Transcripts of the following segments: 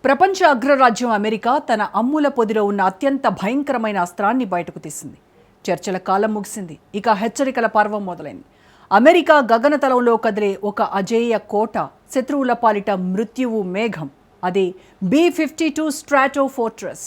ప్రపంచ అగ్రరాజ్యం అమెరికా తన అమ్ముల పొదిలో ఉన్న అత్యంత భయంకరమైన అస్త్రాన్ని బయటకు తీసింది. చర్చల కాలం ముగిసింది. ఇక హెచ్చరికల పర్వం మొదలైంది. అమెరికా గగనతలంలో కదిలే ఒక అజేయ కోట, శత్రువుల పాలిట మృత్యువు మేఘం. అదే B-52 స్ట్రాటో ఫోర్ట్రెస్.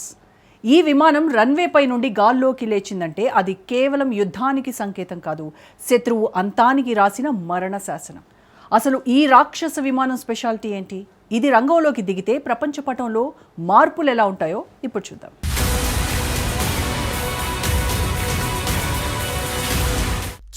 ఈ విమానం రన్వేపై నుండి గాల్లోకి లేచిందంటే అది కేవలం యుద్ధానికి సంకేతం కాదు, శత్రువు అంతానికి రాసిన మరణ శాసనం. అసలు ఈ రాక్షస విమానం స్పెషాలిటీ ఏంటి? ఇది రంగంలోకి దిగితే ప్రపంచ పటంలో మార్పులు ఎలా ఉంటాయో ఇప్పుడు చూద్దాం.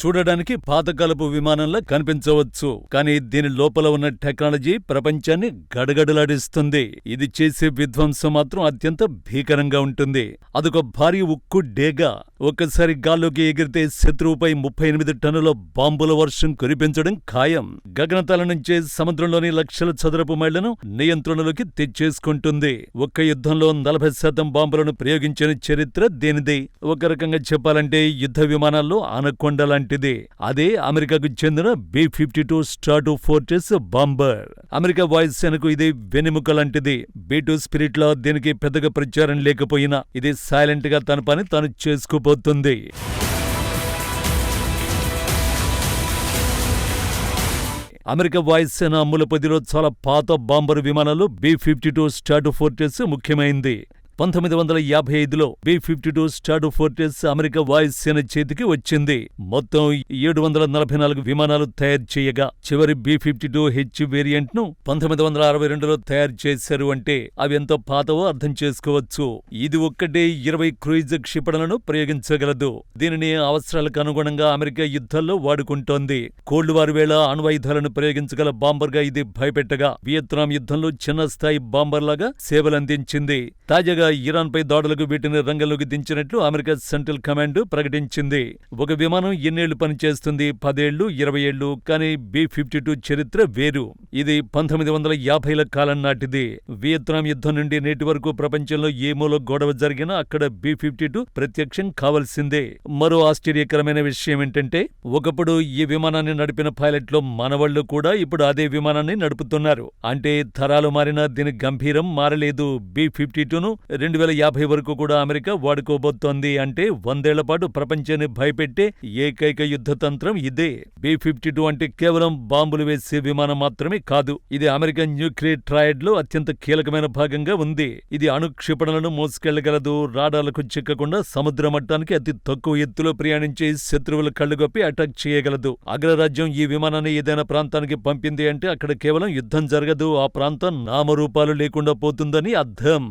చూడడానికి పాతకాలపు విమానంలా కనిపించవచ్చు, కానీ దీని లోపల ఉన్న టెక్నాలజీ ప్రపంచాన్ని గడగడలాడిస్తుంది. ఇది చేసే విధ్వంసం మాత్రం అత్యంత భీకరంగా ఉంటుంది. అదొక భారీ ఉక్కు డేగా. ఒక్కసారి గాల్లోకి ఎగిరితే శత్రువుపై 38 టన్నుల బాంబుల వర్షం కురిపించడం ఖాయం. గగనతలం నుంచే సముద్రంలోని లక్షల చదరపు మైళ్లను నియంత్రణలోకి తెచ్చేసుకుంటుంది. ఒక్క యుద్ధంలో 40% బాంబులను ప్రయోగించిన చరిత్ర దీనిది. ఒక రకంగా చెప్పాలంటే యుద్ధ విమానాల్లో ఆనకొండ లాంటిది. అదే అమెరికాకు చెందిన B-52 స్ట్రాటో ఫోర్ట్రెస్ బాంబర్. అమెరికా వాయుసేనకు ఇది వెన్నెముక లాంటిది. B-2 స్పిరిట్ లా దీనికి పెద్దగా ప్రచారం లేకపోయినా ఇది సైలెంట్ గా తన పని తాను చేసుకుపోతుంది. అమెరికా వాయుసేన అమ్ముల పొదిలో చాలా పాత బాంబర్ విమానాలు B-52 స్ట్రాటో ఫోర్ట్రెస్ ముఖ్యమైంది. 1955లో B-52 స్ట్రాటో ఫోర్ట్రెస్ అమెరికా వాయుసేన చేతికి వచ్చింది. మొత్తం 744 విమానాలు తయారు చేయగా చివరి B-52H వేరియంట్ ను 1962లో తయారు చేశారు. అంటే అవి ఎంత పాతవో అర్థం చేసుకోవచ్చు. ఇది ఒక్కటే 20 క్రూయిజ్ క్షిపణులను ప్రయోగించగలదు. దీనిని అవసరాలకు అనుగుణంగా అమెరికా యుద్ధాల్లో వాడుకుంటోంది. కోల్డ్ వార్ వేళ అణ్వాయుధాలను ప్రయోగించగల బాంబర్ గా ఇది భయపెట్టగా, వియత్నాం యుద్ధంలో చిన్న స్థాయి బాంబర్ లాగా సేవలందించింది. తాజాగా ఇరాన్పై దాడులకు వీటిని రంగంలోకి దించినట్లు అమెరికా సెంట్రల్ కమాండ్ ప్రకటించింది. ఒక విమానం ఎన్నేళ్లు పనిచేస్తుంది? 10 ఏళ్లు, 20 ఏళ్లు. కానీ B-52 చరిత్ర వేరు. ఇది 1950ల కాలం నాటిది. వియత్నాం యుద్ధం నుండి నేటి వరకు ప్రపంచంలో ఏ మూల గొడవ జరిగినా అక్కడ B-52 ప్రత్యక్షం కావాల్సిందే. మరో ఆశ్చర్యకరమైన విషయం ఏంటంటే, ఒకప్పుడు ఈ విమానాన్ని నడిపిన పైలట్లు మనవాళ్లు కూడా ఇప్పుడు అదే విమానాన్ని నడుపుతున్నారు. అంటే తరాలు మారినా దీని గంభీరం మారలేదు. B-52ను 2050 వరకు కూడా అమెరికా వాడుకోబోతోంది. అంటే 100 ఏళ్ల పాటు ప్రపంచాన్ని భయపెట్టే ఏకైక యుద్ధ తంత్రం ఇదే. B-52 అంటే కేవలం బాంబులు వేసే విమానం మాత్రమే కాదు. ఇది అమెరికన్ న్యూక్లియర్ ట్రయడ్ లో అత్యంత కీలకమైన భాగంగా ఉంది. ఇది అణు క్షిపణులను మోసుకెళ్లగలదు. రాడార్లకు చిక్కకుండా సముద్ర మట్టానికి అతి తక్కువ ఎత్తులో ప్రయాణించే శత్రువుల కళ్లుగప్పి అటాక్ చేయగలదు. అగ్రరాజ్యం ఈ విమానాన్ని ఏదైనా ప్రాంతానికి పంపింది అంటే అక్కడ కేవలం యుద్ధం జరగదు, ఆ ప్రాంతం నామరూపాలు లేకుండా పోతుందని అర్థం.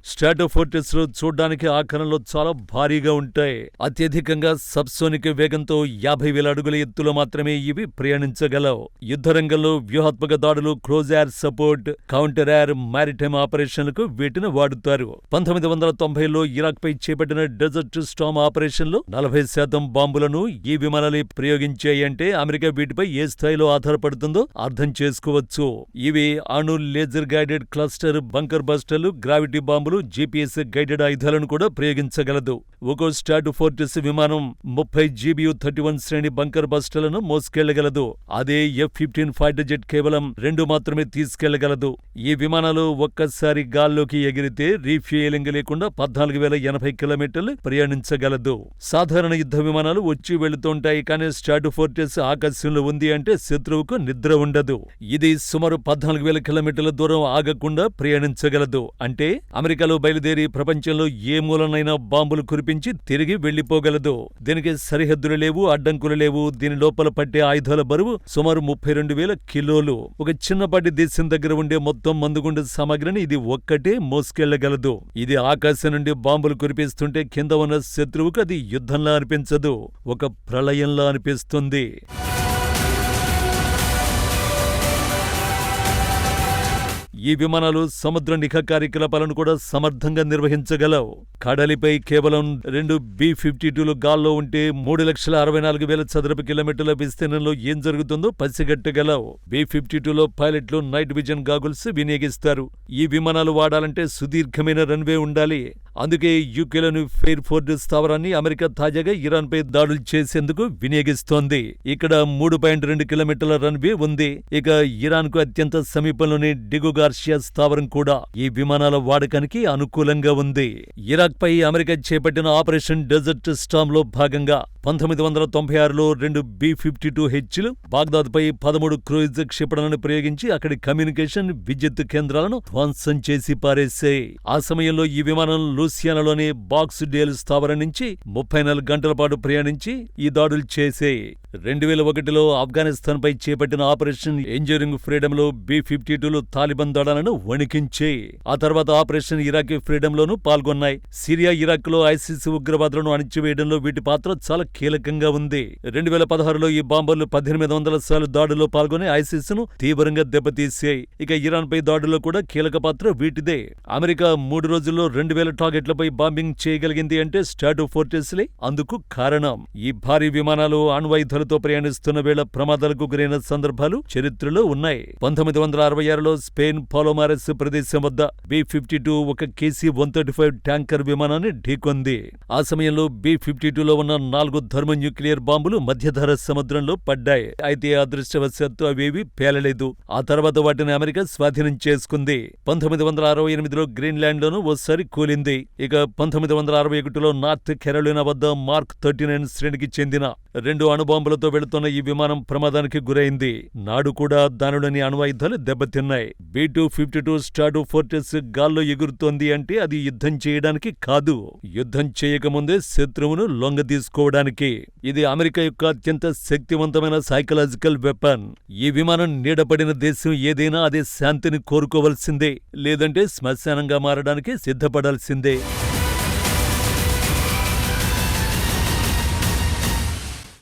స్ట్రాటో ఫోర్ట్రెస్ లో చూడ్డానికి ఆకారంలో చాలా భారీగా ఉంటాయి. అత్యధికంగా సబ్సోనిక్ వేగంతో 50,000 అడుగుల ఎత్తులో మాత్రమే ఇవి ప్రయాణించగలవు. యుద్ధ రంగంలో వ్యూహాత్మక దాడులు, close air support, counter air, maritime ఆపరేషన్లకు వీటిని వాడుతారు. 1990లో ఇరాక్ పై చేపట్టిన డెజర్ట్ స్టార్మ్ ఆపరేషన్లో 40% బాంబులను ఈ విమానాలే ప్రయోగించాయి. అంటే అమెరికా వీటిపై ఏ స్థాయిలో ఆధారపడుతుందో అర్థం చేసుకోవచ్చు. ఇవి అణు లేజర్ గైడెడ్ క్లస్టర్, బంకర్ బస్టర్లు, గ్రావిటీ బాంబులు, GPS గైడెడ్ ఆయుధాలను కూడా ప్రయోగించగలదు. ఒక్కో స్ట్రాటో ఫోర్ట్రెస్ విమానం 30 GBU-31 శ్రేణి బంకర్ బస్టర్లను మోసుకెళ్లగలదు. అదే F-15 ఫైటర్ జెట్ కేవలం 2 మాత్రమే తీసుకెళ్లగలదు. ఈ విమానాలు ఒక్కసారి గాల్లోకి ఎగిరితే రీఫ్యూయలింగ్ లేకుండా 14,080 కిలోమీటర్లు ప్రయాణించగలదు. సాధారణ యుద్ధ విమానాలు వచ్చి వెళుతుంటాయి, కానీ స్ట్రాటో ఫోర్ట్రెస్ ఆకాశంలో ఉంది అంటే శత్రువుకు నిద్ర ఉండదు. ఇది సుమారు 14,000 కిలోమీటర్ల దూరం ఆగకుండా ప్రయాణించగలదు. అంటే అమెరికాలో బయలుదేరి ప్రపంచంలో ఏ మూలనైనా బాంబులు కురిపించి తిరిగి వెళ్లిపోగలదు. దీనికి సరిహద్దులు లేవు, అడ్డంకులు లేవు. దీని లోపల పట్టే ఆయుధాల బరువు సుమారు 32,000 కిలోలు. ఒక చిన్నపాటి దేశం దగ్గర ఉండే మొత్తం మందుగుండు సామాగ్రిని ఇది ఒక్కటే మోసుకెళ్లగలదు. ఇది ఆకాశం నుండి బాంబులు కురిపిస్తుంటే కింద ఉన్న శత్రువుకు అది యుద్ధంలా అనిపించదు, ఒక ప్రళయంలా అనిపిస్తుంది. ఈ ఈ విమానాలు సముద్ర నిఘా కార్యకలాపాలను కూడా సమర్థంగా నిర్వహించగలవు. కడలిపై కేవలం 2 B-52లు గాల్లో ఉంటే 3,64,000 చదరపు కిలోమీటర్ల విస్తీర్ణంలో ఏం జరుగుతుందో పసిగట్టగలవు. B-52లో పైలట్లు నైట్ విజన్ గాగుల్స్ వినియోగిస్తారు. ఈ విమానాలు వాడాలంటే సుదీర్ఘమైన రన్వే ఉండాలి. అందుకే యూకేలోని ఫెయిర్ఫోర్డ్ స్థావరాన్ని అమెరికా తాజాగా ఇరాన్పై దాడులు చేసేందుకు వినియోగిస్తోంది. ఇక్కడ 3.2 కిలోమీటర్ల రన్వే ఉంది. ఇక ఇరాన్కు అత్యంత సమీపంలోని డిగో గార్షియా స్థావరం కూడా ఈ విమానాల వాడకానికి అనుకూలంగా ఉంది. ఇరాక్పై అమెరికా చేపట్టిన ఆపరేషన్ డెజర్ట్ స్టార్మ్లో భాగంగా 1996లో 2 B-52Hలు బాగ్దాద్పై 13 క్రూయిజ్ క్షిపణులను ప్రయోగించి అక్కడి కమ్యూనికేషన్, విద్యుత్ కేంద్రాలను ధ్వంసం చేసి పారేశాయి. ఆ సమయంలో ఈ విమానం లూసియానాలోని బాక్స్ డేల్ స్థావరం నుంచి 34 గంటల పాటు ప్రయాణించి ఈ దాడులు చేశాయి. 2001లో ఆఫ్ఘనిస్తాన్పై చేపట్టిన ఆపరేషన్ ఎండ్యూరింగ్ ఫ్రీడమ్లో B-52లు తాలిబాన్ దళాలను వణికించాయి. ఆ తర్వాత ఆపరేషన్ ఇరాకీ ఫ్రీడమ్లోనూ పాల్గొన్నాయి. సిరియా, ఇరాక్లో ఐసిస్ ఉగ్రవాదులను అణిచివేయడంలో వీటి పాత్ర చాలా కీలకంగా ఉంది. 2016లో ఈ బాంబర్లు 1800 సార్లు దాడుల్లో పాల్గొని ఐసిస్ను తీవ్రంగా దెబ్బతీశాయి. ఇక ఇరాన్పై దాడుల్లో కూడా కీలక పాత్ర వీటిదే. అమెరికా 3 రోజుల్లో 2000 టార్గెట్లపై బాంబింగ్ చేయగలిగింది అంటే స్టాటో ఫోర్ట్రెస్లే అందుకు కారణం. ఈ భారీ విమానాలు అణ్వాయుధాలతో ప్రయాణిస్తున్న వేళ ప్రమాదాలకు గురైన సందర్భాలు చరిత్రలో ఉన్నాయి. 1966లో స్పెయిన్ పాలోమారెస్ ప్రదేశం వద్ద B-52 ఒక KC-135 ట్యాంకర్ విమానాన్ని ఢీకొంది. ఆ సమయంలో B-52లో ఉన్న 4 థర్మోన్యూక్లియర్ బాంబులు మధ్యధరా సముద్రంలో పడ్డాయి. అయితే అదృష్టవశాత్తు అవేవి పేలలేదు. ఆ తర్వాత వాటిని అమెరికా స్వాధీనం చేసుకుంది. 1968లో గ్రీన్లాండ్లోనూ ఓసారి కూలింది. ఇక 1961లో నార్త్ కెరోలినా వద్ద మార్క్ 39 శ్రేణికి చెందిన 2 అణుబాంబులతో వెళుతున్న ఈ విమానం ప్రమాదానికి గురైంది. నాడు కూడా దానిలోని అణ్వాయుధాలు దెబ్బతిన్నాయి. B-52 స్టాటో ఫోర్ట్రెస్ గాల్లో ఎగురుతోంది అంటే అది యుద్ధం చేయడానికి కాదు, యుద్ధం చేయకముందే శత్రువును లొంగదీసుకోవడానికి. ఇది అమెరికా యొక్క అత్యంత శక్తివంతమైన సైకలాజికల్ వెపన్. ఈ విమానం నీడపడిన దేశం ఏదైనా అదే శాంతిని కోరుకోవలసిందే, లేదంటే శ్మశానంగా మారడానికి సిద్ధపడాల్సిందే.